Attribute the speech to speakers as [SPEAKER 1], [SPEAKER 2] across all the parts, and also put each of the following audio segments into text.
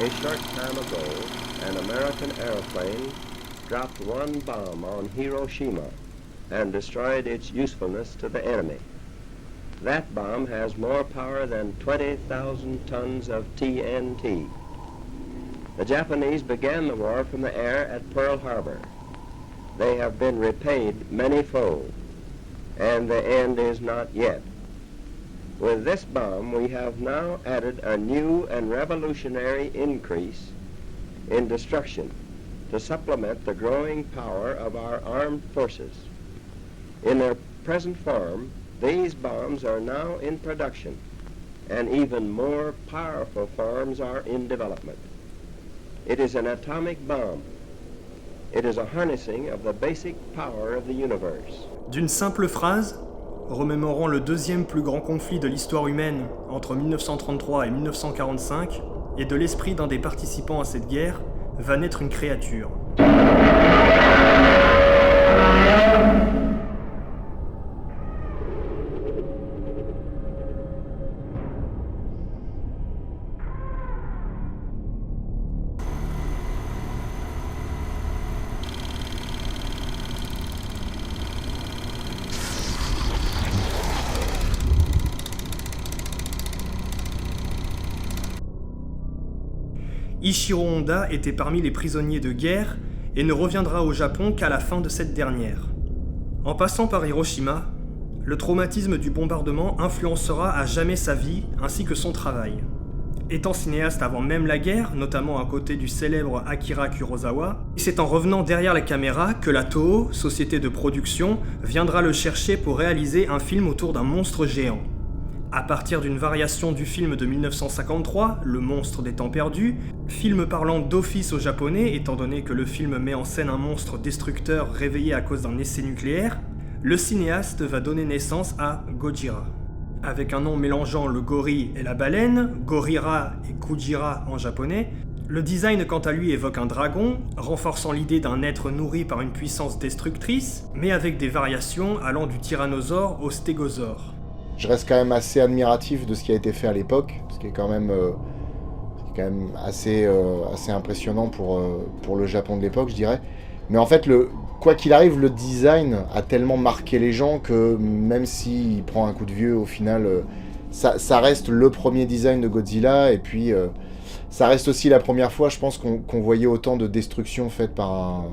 [SPEAKER 1] A short time ago, an American airplane dropped one bomb on Hiroshima and destroyed its usefulness to the enemy. That bomb has more power than 20,000 tons of TNT. The Japanese began the war from the air at Pearl Harbor. They have been repaid many-fold, and the end is not yet. With this bomb, we have now added a new and revolutionary increase in destruction to supplement the growing power of our armed forces. In their present form, these bombs are now in production, and even more powerful forms are in development. It is an atomic bomb. It is a harnessing of the basic power of the universe.
[SPEAKER 2] D'une simple phrase, remémorant le deuxième plus grand conflit de l'histoire humaine entre 1933 et 1945, et de l'esprit d'un des participants à cette guerre, va naître une créature. Ichiro Honda était parmi les prisonniers de guerre et ne reviendra au Japon qu'à la fin de cette dernière. En passant par Hiroshima, le traumatisme du bombardement influencera à jamais sa vie ainsi que son travail. Étant cinéaste avant même la guerre, notamment à côté du célèbre Akira Kurosawa, c'est en revenant derrière la caméra que la Toho, société de production, viendra le chercher pour réaliser un film autour d'un monstre géant. À partir d'une variation du film de 1953, Le monstre des temps perdus, film parlant d'office au japonais étant donné que le film met en scène un monstre destructeur réveillé à cause d'un essai nucléaire, le cinéaste va donner naissance à Gojira. Avec un nom mélangeant le gorille et la baleine, Gorira et Kujira en japonais, le design quant à lui évoque un dragon, renforçant l'idée d'un être nourri par une puissance destructrice, mais avec des variations allant du tyrannosaure au stégosaure.
[SPEAKER 3] Je reste quand même assez admiratif de ce qui a été fait à l'époque, ce qui est quand même assez impressionnant pour le Japon de l'époque, je dirais. Mais en fait, quoi qu'il arrive, le design a tellement marqué les gens que même s'il prend un coup de vieux, au final, ça reste le premier design de Godzilla. Et puis, ça reste aussi la première fois, je pense, qu'on voyait autant de destruction faite par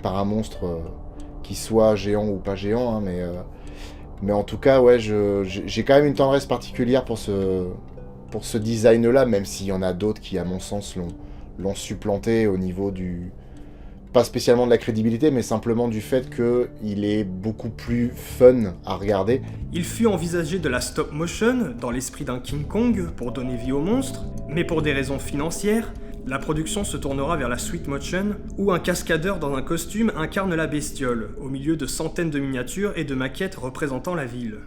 [SPEAKER 3] un monstre, qui soit géant ou pas géant, hein, mais en tout cas, ouais, j'ai quand même une tendresse particulière pour ce design-là, même s'il y en a d'autres qui, à mon sens, l'ont supplanté au niveau pas spécialement de la crédibilité, mais simplement du fait qu'il est beaucoup plus fun à regarder.
[SPEAKER 2] Il fut envisagé de la stop motion, dans l'esprit d'un King Kong, pour donner vie au monstre, mais pour des raisons financières, la production se tournera vers la sweet motion, où un cascadeur dans un costume incarne la bestiole, au milieu de centaines de miniatures et de maquettes représentant la ville.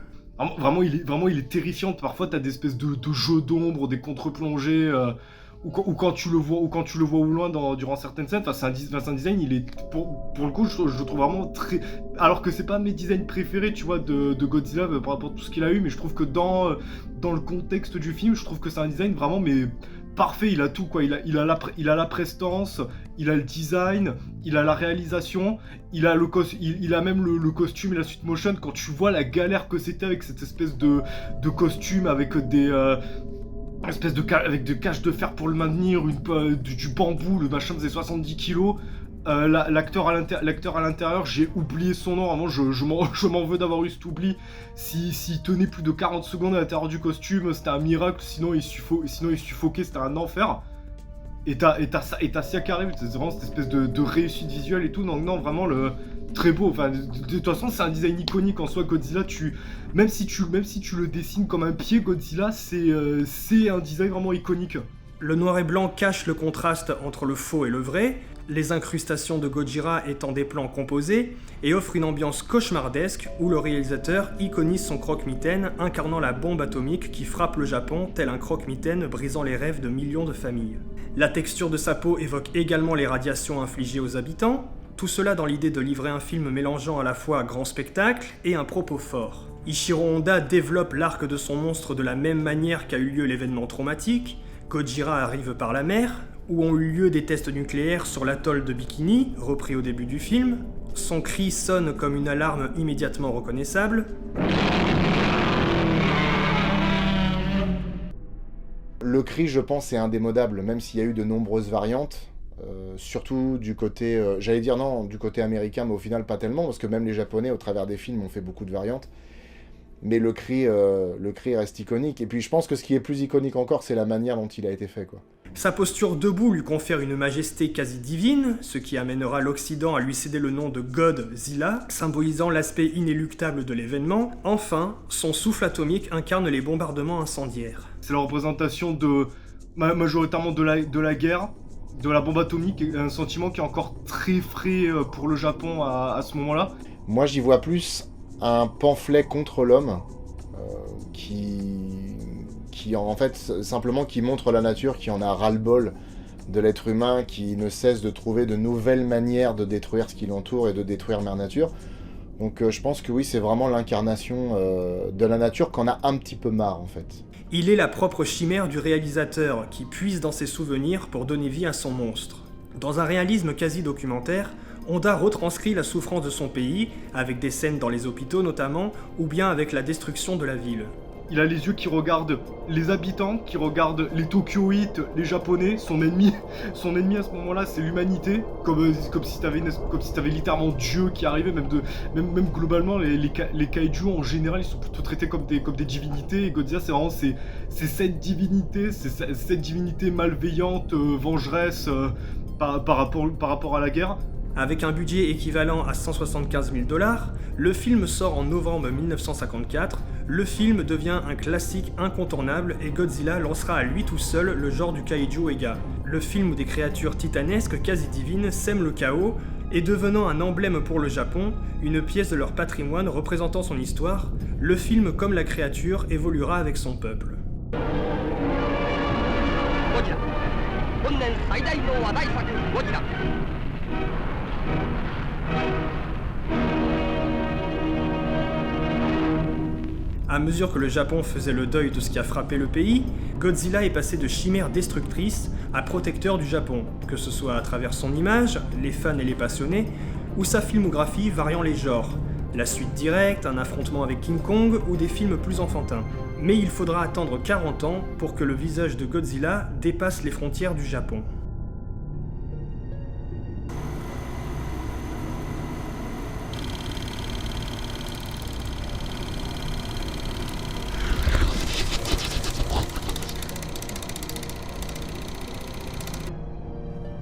[SPEAKER 4] Vraiment, il est terrifiant. Parfois, t'as des espèces de jeux d'ombre, des contre-plongées, ou quand tu le vois au loin durant certaines scènes. C'est un design, il est pour le coup, je le trouve vraiment très. Alors que c'est pas mes designs préférés, tu vois, de Godzilla par rapport à tout ce qu'il a eu, mais je trouve que dans le contexte du film, je trouve que c'est un design vraiment parfait. Il a tout, quoi. Il a la prestance, il a le design, il a la réalisation, il a même le costume et la suite motion. Quand tu vois la galère que c'était avec cette espèce de costume avec avec des cages de fer pour le maintenir, du bambou, le machin faisait 70 kilos. L'acteur à l'intérieur, j'ai oublié son nom, vraiment je m'en veux d'avoir eu cet oubli. S'il tenait plus de 40 secondes à l'intérieur du costume, c'était un miracle, sinon il suffoquait, c'était un enfer. Et t'as ça qui arrive, c'est vraiment cette espèce de réussite visuelle et tout. Non, vraiment très beau. Enfin, de toute façon, c'est un design iconique en soi. Godzilla, même si tu le dessines comme un pied, Godzilla, c'est un design vraiment iconique.
[SPEAKER 2] Le noir et blanc cache le contraste entre le faux et le vrai, les incrustations de Gojira étant des plans composés, et offre une ambiance cauchemardesque où le réalisateur iconise son croque-mitaine incarnant la bombe atomique qui frappe le Japon tel un croque-mitaine brisant les rêves de millions de familles. La texture de sa peau évoque également les radiations infligées aux habitants, tout cela dans l'idée de livrer un film mélangeant à la fois grand spectacle et un propos fort. Ichiro Honda développe l'arc de son monstre de la même manière qu'a eu lieu l'événement traumatique. Gojira arrive par la mer, où ont eu lieu des tests nucléaires sur l'atoll de Bikini, repris au début du film. Son cri sonne comme une alarme immédiatement reconnaissable.
[SPEAKER 3] Le cri, je pense, est indémodable, même s'il y a eu de nombreuses variantes. Surtout du côté, du côté américain, mais au final pas tellement, parce que même les Japonais, au travers des films, ont fait beaucoup de variantes. Mais le cri reste iconique. Et puis je pense que ce qui est plus iconique encore, c'est la manière dont il a été fait, quoi.
[SPEAKER 2] Sa posture debout lui confère une majesté quasi divine, ce qui amènera l'Occident à lui céder le nom de Godzilla, symbolisant l'aspect inéluctable de l'événement. Enfin, son souffle atomique incarne les bombardements incendiaires.
[SPEAKER 4] C'est la représentation majoritairement de la guerre, de la bombe atomique, un sentiment qui est encore très frais pour le Japon à ce moment-là.
[SPEAKER 3] Moi, j'y vois plus un pamphlet contre l'homme qui en fait simplement qui montre la nature, qui en a ras-le-bol de l'être humain, qui ne cesse de trouver de nouvelles manières de détruire ce qui l'entoure et de détruire Mère Nature. Donc je pense que oui, c'est vraiment l'incarnation de la nature qu'on a un petit peu marre en fait.
[SPEAKER 2] Il est la propre chimère du réalisateur, qui puise dans ses souvenirs pour donner vie à son monstre. Dans un réalisme quasi documentaire, Honda retranscrit la souffrance de son pays, avec des scènes dans les hôpitaux notamment, ou bien avec la destruction de la ville.
[SPEAKER 4] Il a les yeux qui regardent les habitants, qui regardent les Tokyoïtes, les Japonais, son ennemi à ce moment-là, c'est l'humanité, comme si t'avais littéralement Dieu qui arrivait, même globalement, les kaiju en général, ils sont plutôt traités comme des divinités, et Godzilla, c'est vraiment cette divinité malveillante, vengeresse, par rapport à la guerre.
[SPEAKER 2] Avec un budget équivalent à 175 000 $, le film sort en novembre 1954. Le film devient un classique incontournable et Godzilla lancera à lui tout seul le genre du kaiju Eiga. Le film où des créatures titanesques quasi divines sèment le chaos et devenant un emblème pour le Japon, une pièce de leur patrimoine représentant son histoire, le film comme la créature évoluera avec son peuple. À mesure que le Japon faisait le deuil de ce qui a frappé le pays, Godzilla est passé de chimère destructrice à protecteur du Japon, que ce soit à travers son image, les fans et les passionnés, ou sa filmographie variant les genres, la suite directe, un affrontement avec King Kong ou des films plus enfantins. Mais il faudra attendre 40 ans pour que le visage de Godzilla dépasse les frontières du Japon.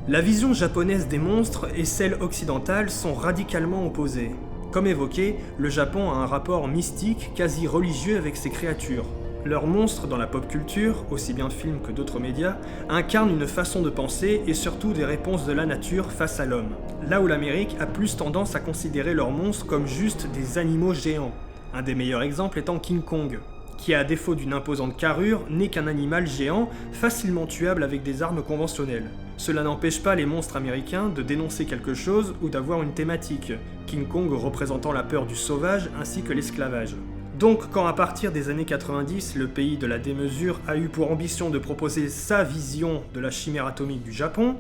[SPEAKER 2] La vision japonaise des monstres et celle occidentale sont radicalement opposées. Comme évoqué, le Japon a un rapport mystique, quasi religieux avec ses créatures. Leurs monstres dans la pop culture, aussi bien film que d'autres médias, incarnent une façon de penser et surtout des réponses de la nature face à l'homme. Là où l'Amérique a plus tendance à considérer leurs monstres comme juste des animaux géants. Un des meilleurs exemples étant King Kong, qui à défaut d'une imposante carrure, n'est qu'un animal géant, facilement tuable avec des armes conventionnelles. Cela n'empêche pas les monstres américains de dénoncer quelque chose ou d'avoir une thématique, King Kong représentant la peur du sauvage ainsi que l'esclavage. Donc quand à partir des années 90, le pays de la démesure a eu pour ambition de proposer sa vision de la chimère atomique du Japon,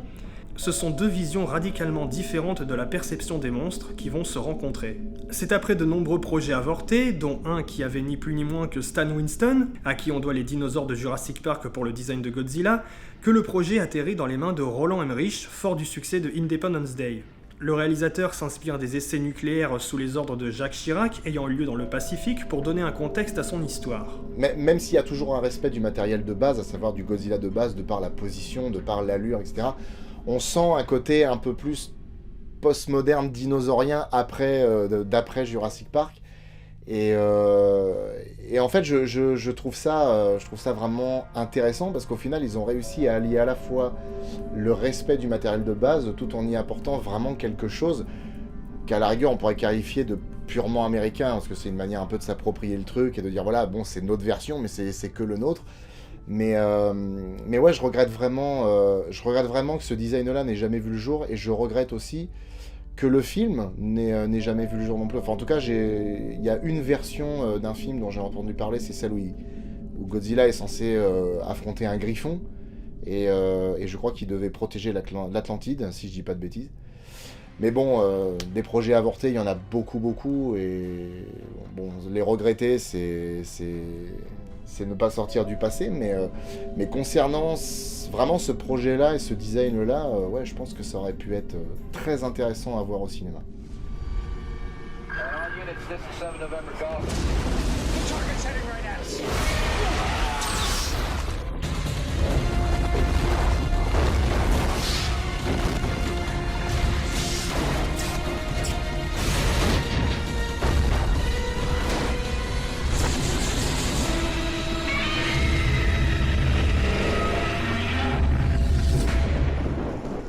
[SPEAKER 2] ce sont deux visions radicalement différentes de la perception des monstres qui vont se rencontrer. C'est après de nombreux projets avortés, dont un qui avait ni plus ni moins que Stan Winston, à qui on doit les dinosaures de Jurassic Park pour le design de Godzilla, que le projet atterrit dans les mains de Roland Emmerich, fort du succès de Independence Day. Le réalisateur s'inspire des essais nucléaires sous les ordres de Jacques Chirac ayant eu lieu dans le Pacifique pour donner un contexte à son histoire.
[SPEAKER 3] Mais même s'il y a toujours un respect du matériel de base, à savoir du Godzilla de base, de par la position, de par l'allure, etc., on sent un côté un peu plus postmoderne, dinosaurien d'après Jurassic Park. Et en fait, je trouve ça vraiment intéressant parce qu'au final, ils ont réussi à allier à la fois le respect du matériel de base tout en y apportant vraiment quelque chose qu'à la rigueur, on pourrait qualifier de purement américain parce que c'est une manière un peu de s'approprier le truc et de dire voilà, bon, c'est notre version, mais c'est que le nôtre. Mais ouais, je regrette vraiment que ce design-là n'ait jamais vu le jour, et je regrette aussi que le film n'ait jamais vu le jour non plus. Enfin, en tout cas, il y a une version d'un film dont j'ai entendu parler, c'est celle où Godzilla est censé affronter un griffon, et je crois qu'il devait protéger l'Atlantide, si je dis pas de bêtises. Mais bon, des projets avortés, il y en a beaucoup, et bon, les regretter, c'est ne pas sortir du passé, mais concernant vraiment ce projet-là et ce design-là, ouais, je pense que ça aurait pu être très intéressant à voir au cinéma.
[SPEAKER 5] All units, this is 7 November Golf. The target's heading right at us.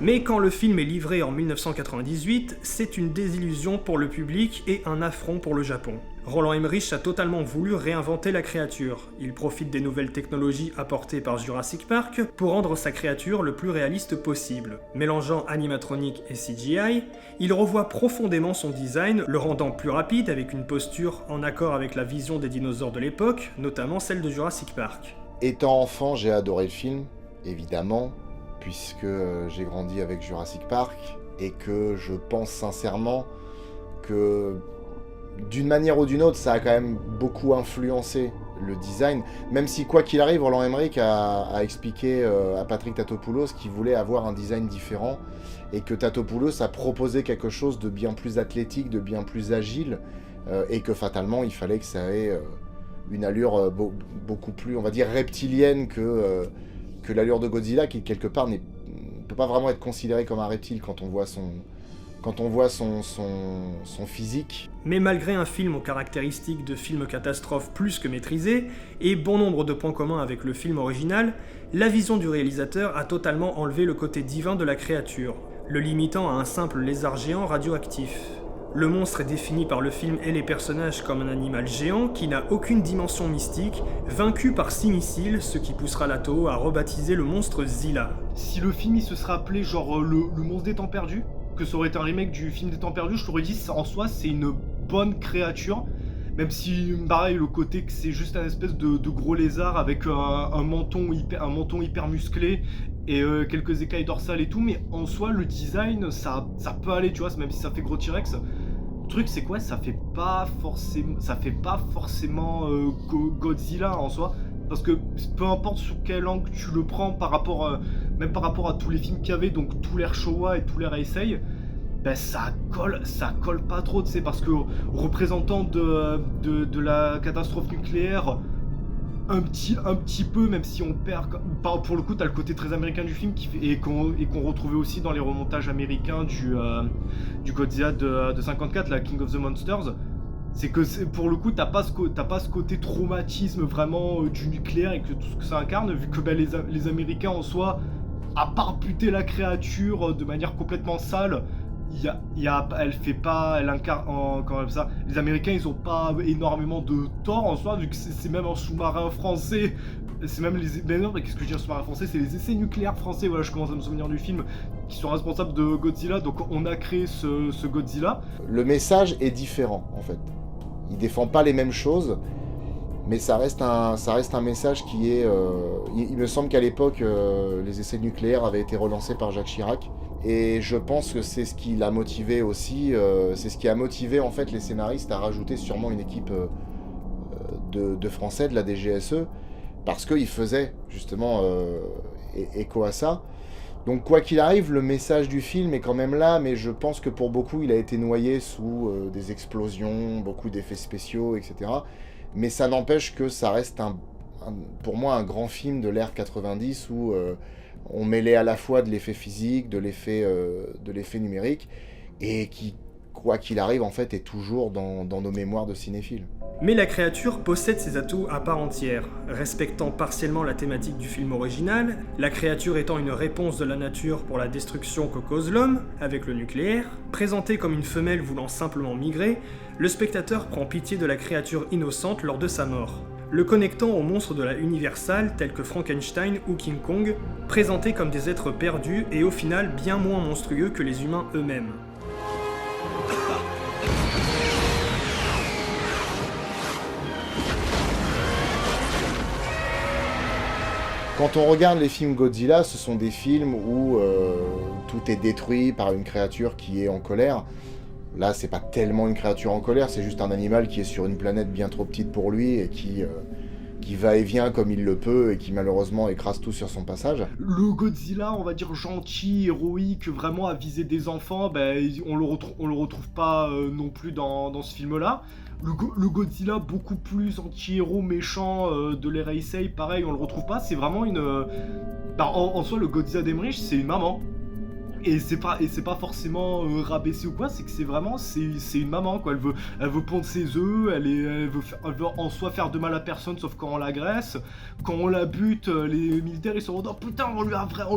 [SPEAKER 2] Mais quand le film est livré en 1998, c'est une désillusion pour le public et un affront pour le Japon. Roland Emmerich a totalement voulu réinventer la créature. Il profite des nouvelles technologies apportées par Jurassic Park pour rendre sa créature le plus réaliste possible. Mélangeant animatronique et CGI, il revoit profondément son design, le rendant plus rapide avec une posture en accord avec la vision des dinosaures de l'époque, notamment celle de Jurassic Park.
[SPEAKER 3] Étant enfant, j'ai adoré le film, évidemment, puisque j'ai grandi avec Jurassic Park, et que je pense sincèrement que d'une manière ou d'une autre, ça a quand même beaucoup influencé le design, même si quoi qu'il arrive, Roland Emmerich a expliqué à Patrick Tatopoulos qu'il voulait avoir un design différent, et que Tatopoulos a proposé quelque chose de bien plus athlétique, de bien plus agile, et que fatalement, il fallait que ça ait une allure beaucoup plus, on va dire, reptilienne que l'allure de Godzilla, qui quelque part ne peut pas vraiment être considéré comme un reptile quand on voit son physique.
[SPEAKER 2] Mais malgré un film aux caractéristiques de film catastrophe plus que maîtrisé, et bon nombre de points communs avec le film original, la vision du réalisateur a totalement enlevé le côté divin de la créature, le limitant à un simple lézard géant radioactif. Le monstre est défini par le film et les personnages comme un animal géant qui n'a aucune dimension mystique, vaincu par 6 missiles, ce qui poussera la Toho à rebaptiser le monstre Zilla.
[SPEAKER 4] Si le film il se serait appelé genre le monstre des temps perdus, que ça aurait été un remake du film des temps perdus, je t'aurais dit en soi c'est une bonne créature, même si pareil le côté que c'est juste un espèce de gros lézard avec un menton hyper musclé et quelques écailles dorsales et tout, mais en soi le design ça peut aller, tu vois, même si ça fait gros T-Rex. Le truc c'est quoi, ça fait pas forcément Godzilla en soi, parce que peu importe sur quel angle tu le prends même par rapport à tous les films qu'il y avait, donc tout l'air Showa et tout l'air Heisei, ben ça colle pas trop, tu sais, parce que représentant de la catastrophe nucléaire, un petit peu, même si on perd, pour le coup t'as le côté très américain du film et qu'on retrouvait aussi dans les remontages américains du Godzilla de 54, la King of the Monsters. C'est que pour le coup t'as pas ce côté traumatisme vraiment du nucléaire et que tout ce que ça incarne, vu que ben, les Américains en soi, à part buter la créature de manière complètement sale, elle incarne comme ça. Les Américains ils ont pas énormément de tort en soi, vu que c'est même un sous-marin français. C'est même qu'est-ce que je dis, un sous-marin français, c'est les essais nucléaires français, voilà, je commence à me souvenir du film, qui sont responsables de Godzilla, donc on a créé ce Godzilla.
[SPEAKER 3] Le message est différent en fait. Il défend pas les mêmes choses, mais ça reste un message qui est... il me semble qu'à l'époque, les essais nucléaires avaient été relancés par Jacques Chirac, et je pense que c'est ce qui l'a motivé aussi, c'est ce qui a motivé en fait les scénaristes à rajouter sûrement une équipe de Français, de la DGSE, parce qu'ils faisaient justement écho à ça. Donc quoi qu'il arrive, le message du film est quand même là, mais je pense que pour beaucoup, il a été noyé sous des explosions, beaucoup d'effets spéciaux, etc. Mais ça n'empêche que ça reste pour moi un grand film de l'ère 90 où on mêlait à la fois de l'effet physique, de l'effet numérique, et qui, quoi qu'il arrive, en fait, est toujours dans nos mémoires de cinéphiles.
[SPEAKER 2] Mais la créature possède ses atouts à part entière, respectant partiellement la thématique du film original, la créature étant une réponse de la nature pour la destruction que cause l'homme, avec le nucléaire. Présentée comme une femelle voulant simplement migrer, le spectateur prend pitié de la créature innocente lors de sa mort, le connectant aux monstres de la Universal tels que Frankenstein ou King Kong, présentés comme des êtres perdus et au final bien moins monstrueux que les humains eux-mêmes.
[SPEAKER 3] Quand on regarde les films Godzilla, ce sont des films où tout est détruit par une créature qui est en colère. Là, c'est pas tellement une créature en colère, c'est juste un animal qui est sur une planète bien trop petite pour lui et qui va et vient comme il le peut et qui malheureusement écrase tout sur son passage.
[SPEAKER 4] Le Godzilla, on va dire gentil, héroïque, vraiment à viser des enfants, on le retrouve pas non plus dans ce film-là. Le Godzilla beaucoup plus anti-héros méchant de l'ère Heisei, pareil, on le retrouve pas. C'est vraiment en soi, le Godzilla d'Emmerich, c'est une maman. Et c'est pas forcément rabaissé ou quoi, c'est que c'est une maman quoi. Elle veut pondre ses œufs, elle veut en soi faire de mal à personne sauf quand on l'agresse. Quand on la bute, les militaires ils sont en mode oh putain on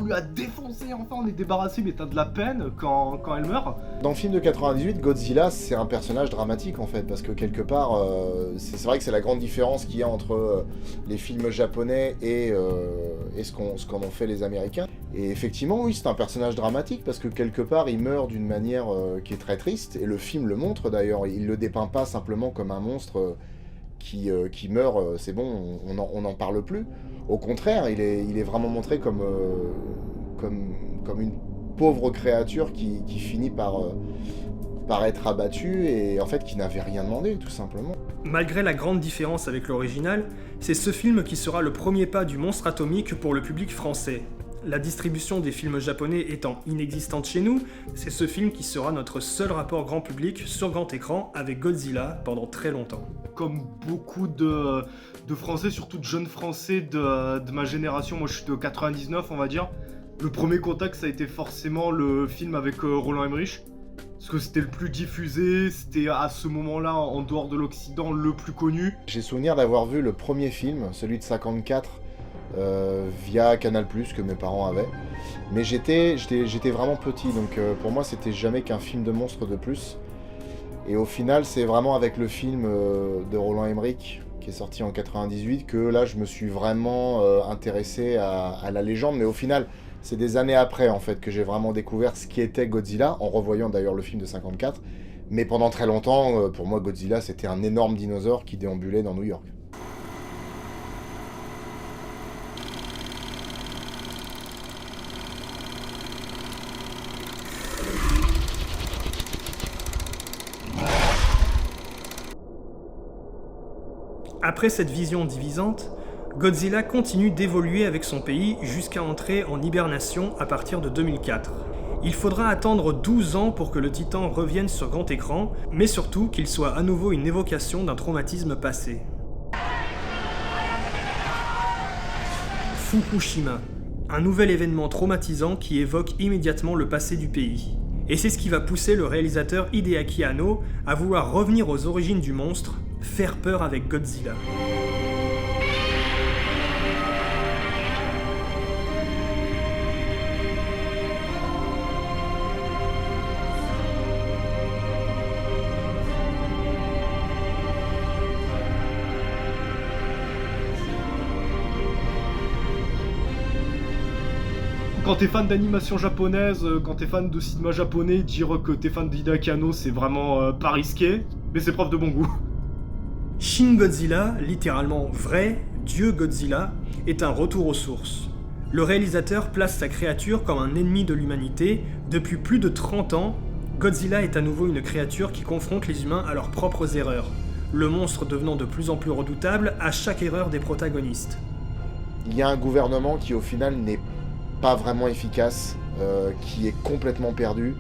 [SPEAKER 4] lui a défoncé, enfin on est débarrassé, mais t'as de la peine quand elle meurt.
[SPEAKER 3] Dans le film de 98, Godzilla c'est un personnage dramatique en fait, parce que quelque part c'est vrai que c'est la grande différence qu'il y a entre les films japonais et ce qu'en ont fait les Américains. Et effectivement oui, c'est un personnage dramatique parce que quelque part il meurt d'une manière qui est très triste, et le film le montre d'ailleurs. Il le dépeint pas simplement comme un monstre qui meurt, c'est bon, on n'en parle plus. Au contraire, il est vraiment montré comme une pauvre créature qui finit par être abattue et en fait qui n'avait rien demandé tout simplement.
[SPEAKER 2] Malgré la grande différence avec l'original, c'est ce film qui sera le premier pas du monstre atomique pour le public français. La distribution des films japonais étant inexistante chez nous, c'est ce film qui sera notre seul rapport grand public sur grand écran avec Godzilla pendant très longtemps.
[SPEAKER 4] Comme beaucoup de Français, surtout de jeunes Français de ma génération, moi je suis de 99 on va dire, le premier contact ça a été forcément le film avec Roland Emmerich. Parce que c'était le plus diffusé, c'était à ce moment-là, en dehors de l'Occident, le plus connu.
[SPEAKER 3] J'ai souvenir d'avoir vu le premier film, celui de 54, via Canal+, que mes parents avaient. Mais j'étais vraiment petit, donc pour moi c'était jamais qu'un film de monstre de plus. Et au final, c'est vraiment avec le film de Roland Emmerich, qui est sorti en 98, que là je me suis vraiment intéressé à la légende. Mais au final, c'est des années après en fait que j'ai vraiment découvert ce qui était Godzilla, en revoyant d'ailleurs le film de 54. Mais pendant très longtemps, pour moi Godzilla c'était un énorme dinosaure qui déambulait dans New York.
[SPEAKER 2] Après cette vision divisante, Godzilla continue d'évoluer avec son pays jusqu'à entrer en hibernation à partir de 2004. Il faudra attendre 12 ans pour que le Titan revienne sur grand écran, mais surtout qu'il soit à nouveau une évocation d'un traumatisme passé. Fukushima, un nouvel événement traumatisant qui évoque immédiatement le passé du pays. Et c'est ce qui va pousser le réalisateur Hideaki Anno à vouloir revenir aux origines du monstre, faire peur avec Godzilla.
[SPEAKER 4] Quand t'es fan d'animation japonaise, quand t'es fan de cinéma japonais, dire que t'es fan d'Hideaki Anno, c'est vraiment pas risqué, mais c'est preuve de bon goût.
[SPEAKER 2] Shin Godzilla, littéralement vrai, Dieu Godzilla, est un retour aux sources. Le réalisateur place sa créature comme un ennemi de l'humanité. Depuis plus de 30 ans, Godzilla est à nouveau une créature qui confronte les humains à leurs propres erreurs, le monstre devenant de plus en plus redoutable à chaque erreur des protagonistes.
[SPEAKER 3] Il y a un gouvernement qui au final n'est pas vraiment efficace, qui est complètement perdu.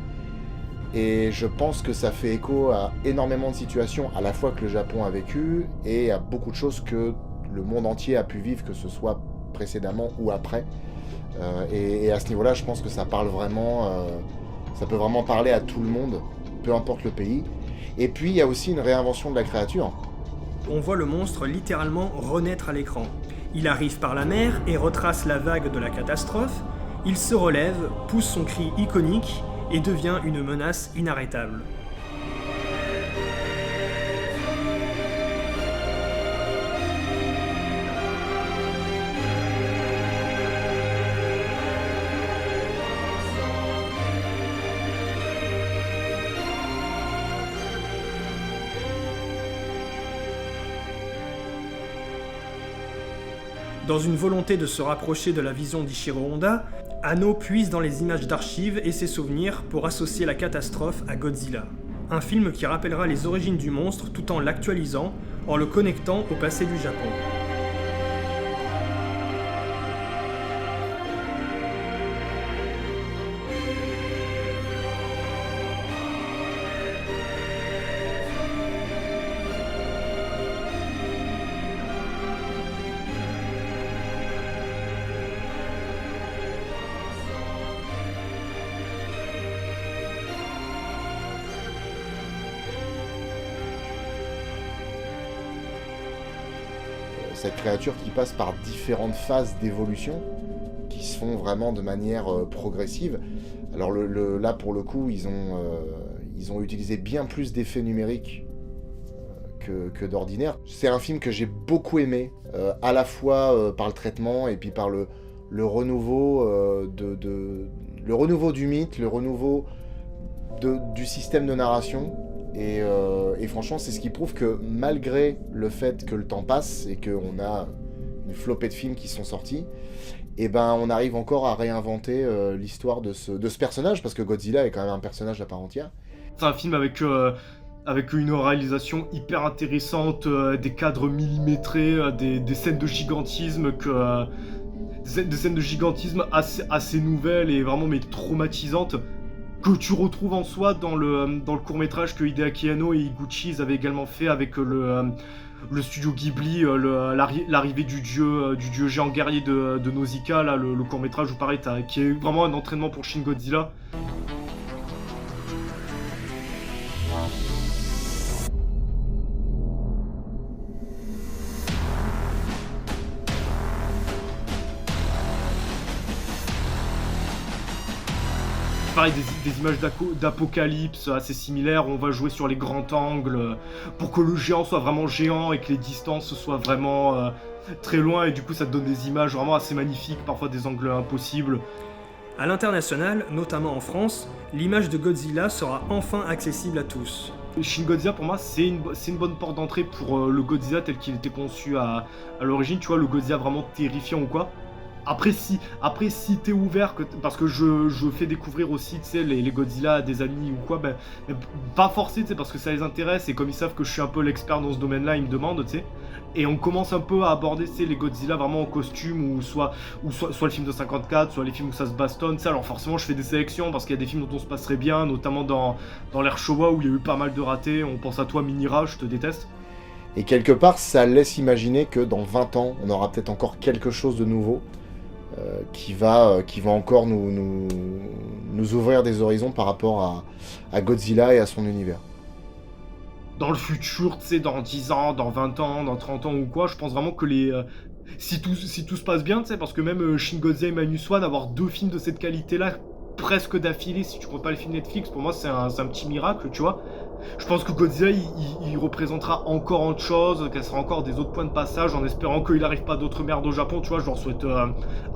[SPEAKER 3] Et je pense que ça fait écho à énormément de situations, à la fois que le Japon a vécu, et à beaucoup de choses que le monde entier a pu vivre, que ce soit précédemment ou après. Et à ce niveau-là, je pense que ça parle vraiment, ça peut vraiment parler à tout le monde, peu importe le pays. Et puis, il y a aussi une réinvention de la créature.
[SPEAKER 2] On voit le monstre littéralement renaître à l'écran. Il arrive par la mer et retrace la vague de la catastrophe. Il se relève, pousse son cri iconique et devient une menace inarrêtable. Dans une volonté de se rapprocher de la vision d'Ichiro Honda, Anno puise dans les images d'archives et ses souvenirs pour associer la catastrophe à Godzilla. Un film qui rappellera les origines du monstre tout en l'actualisant, en le connectant au passé du Japon.
[SPEAKER 3] Cette créature qui passe par différentes phases d'évolution, qui se font vraiment de manière progressive. Alors là, pour le coup, ils ont utilisé bien plus d'effets numériques que d'ordinaire. C'est un film que j'ai beaucoup aimé, à la fois par le traitement et puis par le renouveau le renouveau du mythe, le renouveau du système de narration. Et franchement, c'est ce qui prouve que malgré le fait que le temps passe et qu'on a une flopée de films qui sont sortis, et ben on arrive encore à réinventer l'histoire de ce personnage, parce que Godzilla est quand même un personnage à part entière.
[SPEAKER 4] C'est un film avec une réalisation hyper intéressante, des cadres millimétrés, des scènes de gigantisme des scènes de gigantisme assez nouvelles et vraiment mais traumatisantes, que tu retrouves en soi dans le court-métrage que Hideaki Anno et Higuchi avaient également fait avec le studio Ghibli, l'arrivée du dieu géant guerrier de Nausicaa, là, le court-métrage où pareil, qui est vraiment un entraînement pour Shin Godzilla. Pareil, des images d'apocalypse assez similaires, on va jouer sur les grands angles pour que le géant soit vraiment géant et que les distances soient vraiment très loin, et du coup ça te donne des images vraiment assez magnifiques, parfois des angles impossibles.
[SPEAKER 2] À l'international, notamment en France, l'image de Godzilla sera enfin accessible à tous.
[SPEAKER 4] Shin Godzilla, pour moi, c'est une bonne porte d'entrée pour le Godzilla tel qu'il était conçu à l'origine, tu vois, le Godzilla vraiment terrifiant ou quoi. Après si t'es ouvert, parce que je fais découvrir aussi, tu sais, les Godzilla à des amis ou quoi, pas forcé, tu sais, parce que ça les intéresse, et comme ils savent que je suis un peu l'expert dans ce domaine-là, ils me demandent, tu sais. Et on commence un peu à aborder, tu sais, les Godzilla vraiment en costume, ou soit le film de 54, soit les films où ça se bastonne, tu sais. Alors forcément, je fais des sélections, parce qu'il y a des films dont on se passerait bien, notamment dans l'ère Showa, où il y a eu pas mal de ratés. On pense à toi, Minira, je te déteste.
[SPEAKER 3] Et quelque part, ça laisse imaginer que dans 20 ans, on aura peut-être encore quelque chose de nouveau, qui va encore nous ouvrir des horizons par rapport à Godzilla et à son univers.
[SPEAKER 4] Dans le futur, tu sais, dans 10 ans, dans 20 ans, dans 30 ans ou quoi, je pense vraiment que si tout se passe bien, tu sais, parce que même Shin Godzilla et Minus One, avoir 2 films de cette qualité-là, presque d'affilée, si tu comptes pas les films Netflix, pour moi c'est un petit miracle, tu vois. Je pense que Godzilla, il représentera encore autre chose, qu'elle sera encore des autres points de passage, en espérant qu'il n'arrive pas d'autres merdes au Japon, tu vois, je leur souhaite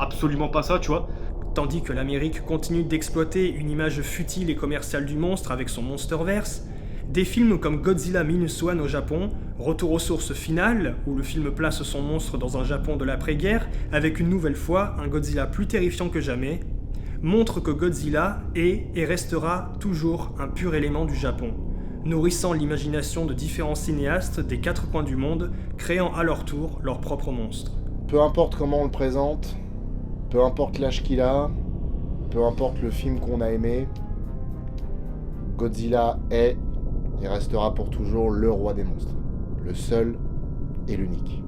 [SPEAKER 4] absolument pas ça, tu vois.
[SPEAKER 2] Tandis que l'Amérique continue d'exploiter une image futile et commerciale du monstre avec son Monsterverse, des films comme Godzilla Minus One au Japon, Retour aux sources finales, où le film place son monstre dans un Japon de l'après-guerre, avec une nouvelle fois un Godzilla plus terrifiant que jamais, montrent que Godzilla est et restera toujours un pur élément du Japon, nourrissant l'imagination de différents cinéastes des 4 coins du monde, créant à leur tour leur propre monstre.
[SPEAKER 3] Peu importe comment on le présente, peu importe l'âge qu'il a, peu importe le film qu'on a aimé, Godzilla est et restera pour toujours le roi des monstres, le seul et l'unique.